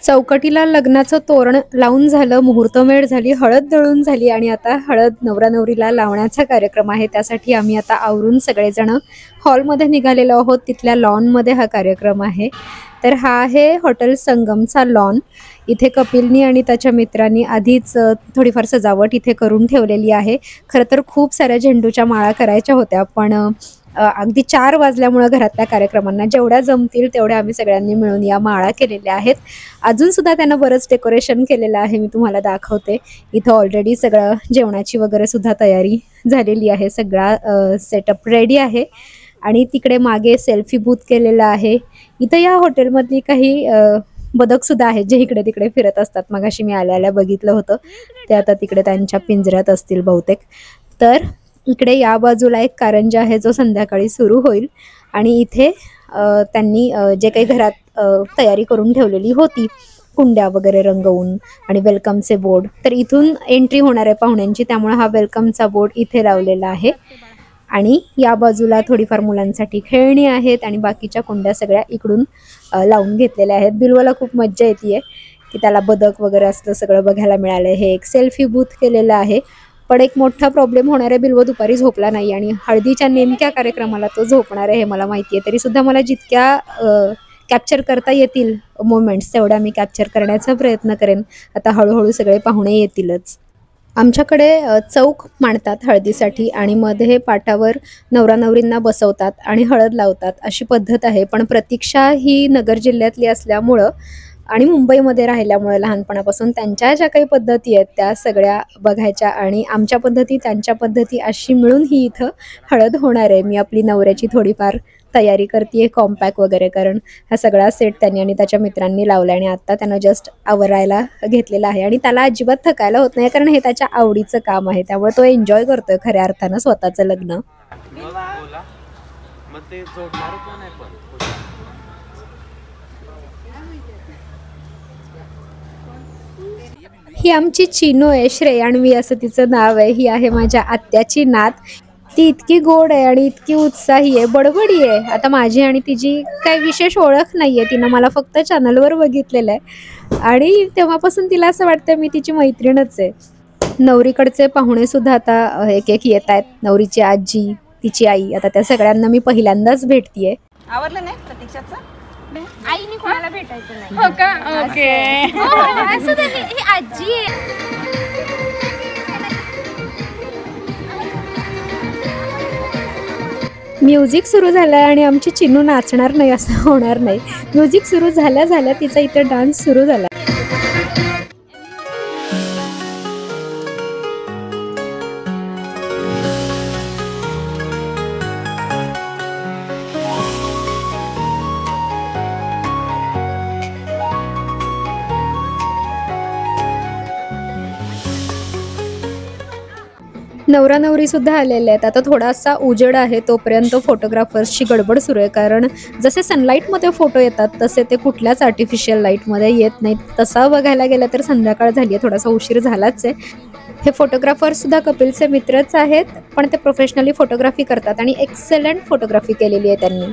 चौकटीला लग्नाचं तोरण लावून झालं, मुहूर्तमेढ झाली, हळद दळून झाली आणि आता हळद नवरा नवरीला लावण्याचा कार्यक्रम आहे। त्यासाठी आम्ही आता आवरून सगळेजण हॉलमध्ये निघालेलो आहोत। तिथल्या लॉनमध्ये हा कार्यक्रम आहे। तर हा आहे हॉटेल संगमचा लॉन। इथे कपिलनी आणि त्याच्या मित्रांनी आधीच थोडीफार सजावट इथे करून ठेवलेली आहे। खरं तर खूप साऱ्या झेंडूच्या माळा करायच्या होत्या, पण अगदी 4 वाजल्यामुळे घरातल्या कार्यक्रमांना जेवढ्या जमतील तेवढ्या आम्ही सगळ्यांनी मिळून या माळा केलेल्या आहेत। अजून सुद्धा त्यांना बरंच डेकोरेशन केलेलं आहे, मी तुम्हाला दाखवते। इथं ऑलरेडी सगळं जेवणाची वगैरे सुद्धा तयारी झालेली आहे, सगळा सेटअप रेडी आहे। आणि तिकडे मागे सेल्फी बूथ केलेला आहे। इथं या हॉटेलमधली काही बदक सुद्धा आहेत जे इकडे तिकडे फिरत असतात। मगाशी मी आल्या बघितलं होतं, ते आता तिकडे त्यांच्या पिंजऱ्यात असतील बहुतेक। तर इकडे या बाजूला एक कारंजा आहे जो संध्याकाळी सुरू होईल। आणि इथे त्यांनी जे काही घरात तयारी करून ठेवलेली होती, कुंड्या वगैरे रंगवून आणि वेलकमचे बोर्ड, तर इथून एंट्री होणार आहे पाहुण्यांची, त्यामुळे हा वेलकमचा बोर्ड इथे लावलेला आहे। आणि या बाजूला थोडीफार मुलांसाठी खेळणी आहेत आणि बाकीच्या कुंड्या सगळ्या इकडून लावून घेतलेल्या आहेत। बिलवाला खूप मज्जा येते की त्याला बदक वगैरे असलं सगळं बघायला मिळालं। हे एक सेल्फी बूथ केलेलं आहे, पण एक मोठा प्रॉब्लेम होणार आहे, बिल्व दुपारी झोपला नाही आणि हळदीच्या नेमक्या कार्यक्रमाला तो झोपणार आहे हे मला माहिती आहे। तरी सुद्धा मला जितक्या कॅप्चर करता येतील मोमेंट्स तेवढ्या मी कॅप्चर करण्याचा प्रयत्न करेन। आता हळूहळू सगळे पाहुणे येतीलच। आमच्याकडे चौक मांडतात हळदीसाठी आणि मध्ये पाटावर नवरा नवरींना बसवतात आणि हळद लावतात अशी पद्धत आहे। पण प्रतीक्षा ही नगर जिल्ह्यातली असल्यामुळं आणि मुंबईमध्ये राहिल्यामुळे लहानपणापासून त्यांच्या ज्या काही पद्धती आहेत त्या सगळ्या बघायच्या आणि आमच्या पद्धती त्यांच्या पद्धती अशी मिळून ही इथं हळद होणार आहे। मी आपली नवऱ्याची थोडीफार तयारी करते, कॉम्पॅक्ट वगैरे, कारण हा सगळा सेट त्यांनी आणि त्याच्या मित्रांनी लावला आणि आता त्यानं जस्ट आवरायला घेतलेला आहे। आणि त्याला अजिबात थकायला होत नाही, कारण हे त्याच्या आवडीचं काम आहे, त्यामुळे तो एन्जॉय करतोय खऱ्या अर्थानं स्वतःचं लग्न। ही आमची चिनू आहे, श्रेयान्वी असं तिचं नाव आहे। ही आहे माझ्या आत्याची नात। ती इतकी गोड आहे आणि इतकी उत्साही आहे, बडबडी आहे। आता माझी आणि तिची काही विशेष ओळख नाहीये, तिनं मला फक्त चॅनलवर बघितलेलं आहे आणि तेव्हापासून तिला असं वाटतं मी तिची मैत्रीणच आहे। नवरीकडचे पाहुणे सुद्धा आता एक एक येत आहेत, नवरीची आजी, तिची आई, आता त्या सगळ्यांना मी पहिल्यांदाच भेटतीये। आवडलं नाही प्रतीक्षाचं? आईने कोणाला भेटायचं नाही। हो का? ओके। असं ही आजी आहे। म्युझिक सुरू झालं आणि आमची चिनू नाचणार नाही असं होणार नाही। म्युझिक सुरू झाल्या झाल्या तिचा इथे डान्स सुरू झाला। नवरा नवरी सुद्धा आलेले आहेत। आता थोडासा उजेड आहे, तोपर्यंत फोटोग्राफर्सची गडबड सुरू आहे, कारण जसे सनलाईटमध्ये फोटो येतात तसे ते कुठल्याच आर्टिफिशियल लाईटमध्ये येत नाहीत। तसा बघायला गेलं तर संध्याकाळ झाली आहे, थोडासा उशीर झालाच आहे। हे फोटोग्राफर्स सुद्धा कपिलचे मित्रच आहेत, पण ते प्रोफेशनली फोटोग्राफी करतात आणि एक्सेलंट फोटोग्राफी केलेली आहे त्यांनी।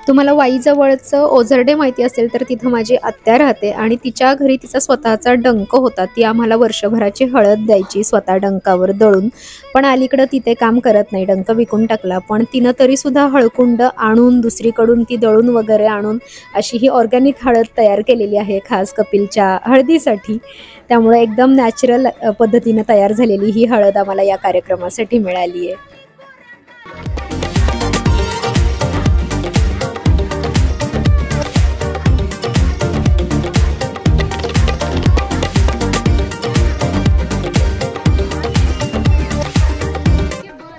तुम्हाला वाईजवळचं ओझरडे माहिती असेल तर तिथं माझी आत्या राहते आणि तिच्या घरी तिचा स्वतःचा डंक होता। ती आम्हाला वर्षभराची हळद द्यायची स्वतः डंकावर दळून, पण अलीकडं तिथे काम करत नाही, डंक विकून टाकला। पण तिनं तरी सुद्धा हळकुंड आणून दुसरीकडून ती दळून वगैरे आणून अशी ही ऑर्गॅनिक हळद तयार केलेली आहे खास कपिलच्या हळदीसाठी। त्यामुळे एकदम नॅचरल पद्धतीने तयार झालेली ही हळद आम्हाला या कार्यक्रमासाठी मिळाली आहे।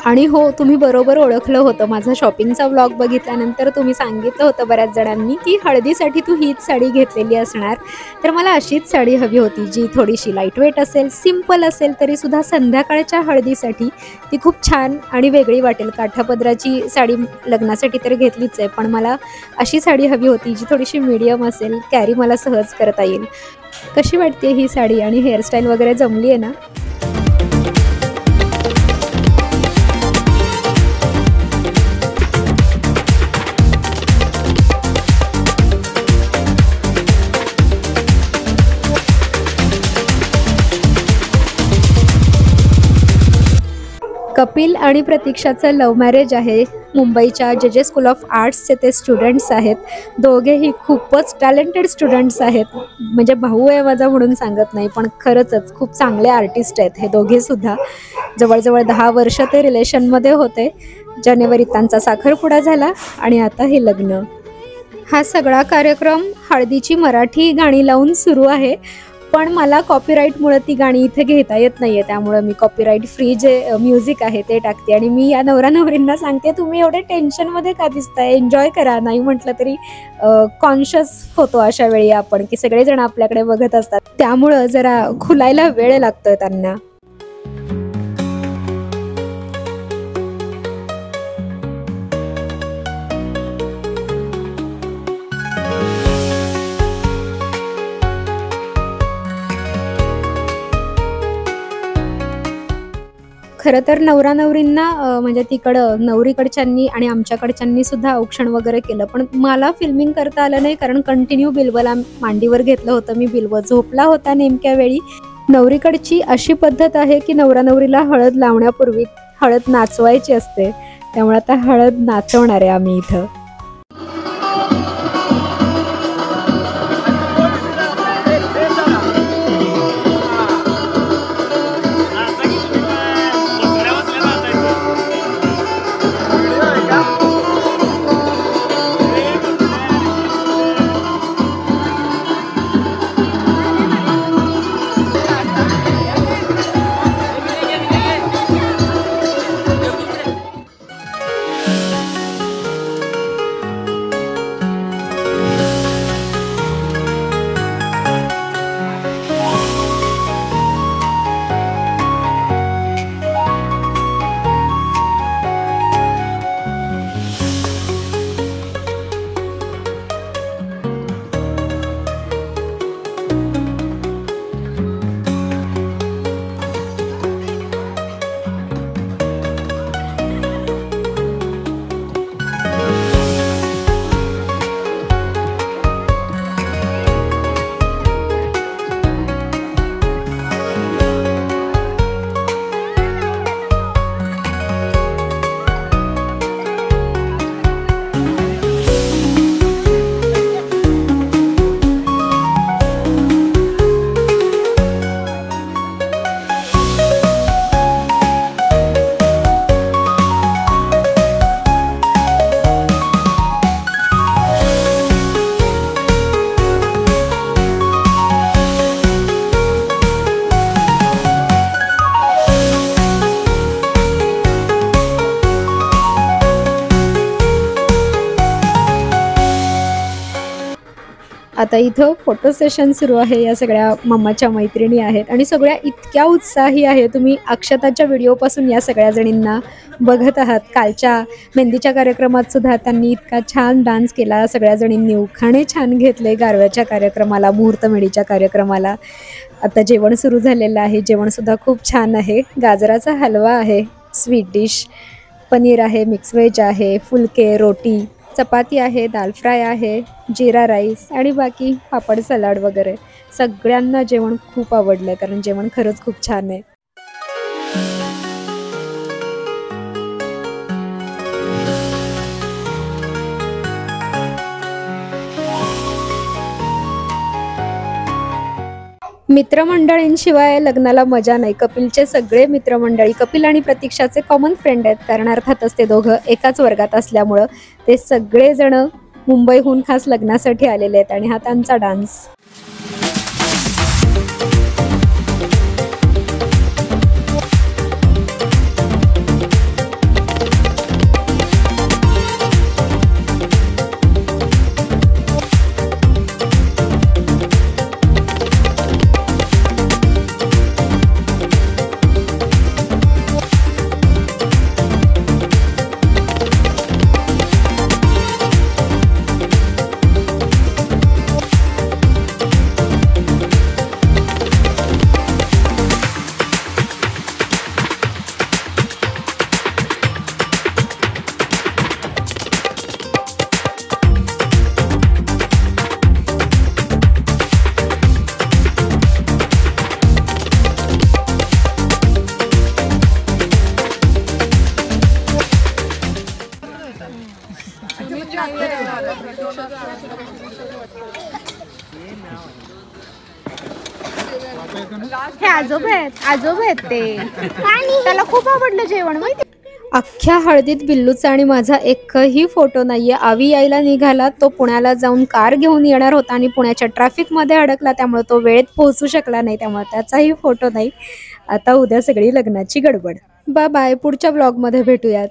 आणि हो, तुम्ही बरोबर ओळखलं होतं, माझा शॉपिंगचा व्लॉग बघितल्यानंतर तुम्ही सांगितलं होतं बऱ्याच जणांनी की हळदीसाठी तू हीच साडी घेतलेली असणार। तर मला अशीच साडी हवी होती जी थोडीशी लाईटवेट असेल, सिम्पल असेल, तरी सुद्धा संध्याकाळच्या हळदीसाठी ती खूप छान आणि वेगळी वाटेल। काठापदराची साडी लग्नासाठी तर घेतलीच आहे, पण मला अशी साडी हवी होती जी थोडीशी मीडियम असेल, कॅरी मला सहज करता येईल। कशी वाटते ही साडी आणि हेअरस्टाईल वगैरे जमली आहे ना? कपिल आणि प्रतीक्षाचं लव्ह मॅरेज आहे. मुंबईच्या जे स्कूल ऑफ आर्ट्सचे ते स्टुडंट्स आहेत. दोघेही खूपच टॅलेंटेड स्टुडंट्स आहेत. म्हणजे भाऊ आहे माझा म्हणून सांगत नाही, पण खरंच खूप चांगले आर्टिस्ट आहेत हे दोघेसुद्धा. जवळजवळ 10 वर्ष ते रिलेशनमध्ये होते. जानेवारीत त्यांचा साखरपुडा झाला आणि आता हे लग्न. हा सगळा कार्यक्रम हळदीची मराठी गाणी लावून सुरू आहे. पण मला कॉपीराईटमुळे ती गाणी इथे घेता येत नाही आहे, त्यामुळे मी कॉपीराईट फ्री जे म्युझिक आहे ते टाकते. आणि मी या नवरा नवरींना सांगते, तुम्ही एवढे टेन्शनमध्ये का दिसताय, एन्जॉय करा. नाही म्हटलं तरी कॉन्शियस होतो अशा वेळी आपण, की सगळेजण आपल्याकडे बघत असतात, त्यामुळं जरा खुलायला वेळ लागतोय त्यांना. खरं तर नवरा नवरींना म्हणजे तिकडं नवरीकडच्यांनी आणि आमच्याकडच्यांनी सुद्धा औक्षण वगैरे केलं, पण मला फिल्मिंग करता आलं नाही, कारण कंटिन्यू बिल्वला मांडीवर घेतलं होतं मी. बिल्व झोपला होता नेमक्या वेळी. नवरीकडची अशी पद्धत आहे की नवरा नवरीला हळद लावण्यापूर्वी हळद नाचवायची असते, त्यामुळे आता हळद नाचवणार आहे आम्ही इथं. आता इथं फोटो सेशन सुरू आहे. या सगळ्या मम्माच्या मैत्रिणी आहेत आणि सगळ्या इतक्या उत्साही आहे. तुम्ही अक्षताच्या व्हिडिओपासून या सगळ्या जणींना बघत आहात. कालच्या मेहंदीच्या कार्यक्रमात सुद्धा त्यांनी इतका छान डान्स केला. सगळ्या जणींनी उखाणे छान घेतले गारव्याच्या कार्यक्रमाला, मुहूर्तमेढीच्या कार्यक्रमाला. आता जेवण सुरू झालेलं आहे. जेवणसुद्धा खूप छान आहे. गाजराचा हलवा आहे, स्वीट डिश, पनीर आहे, मिक्स व्हेज आहे, फुलके, रोटी, चपाती आहे, दाल फ्राय आहे, जिरा राईस आणि बाकी पापड सलाड वगैरे. सगळ्यांना जेवण खूप आवडलं, कारण जेवण खरंच खूप छान आहे. मित्रमंडळींशिवाय लग्नाला मजा नाही. कपिलचे सगळे मित्रमंडळी, कपिल आणि प्रतीक्षाचे कॉमन फ्रेंड आहेत, कारण अर्थातच ते दोघं एकाच वर्गात असल्यामुळं ते सगळेजण मुंबईहून खास लग्नासाठी आलेले आहेत. आणि हा त्यांचा डान्स. हे आजोबा आहेत ते त्याला खूप आवडलं जेवण माहिती. अख्ख्या हळदीत बिल्लूचा आणि माझा एकही फोटो नाहीये. आवी यायला निघाला, तो पुण्याला जाऊन कार घेऊन येणार होता आणि पुण्याच्या ट्रॅफिकमध्ये अडकला, त्यामुळे तो वेळेत पोहोचू शकला नाही, त्यामुळे त्याचाही फोटो नाही. आता उद्या सगळी लग्नाची गडबड. बाय बाय, पुढच्या ब्लॉगमध्ये भेटूयात.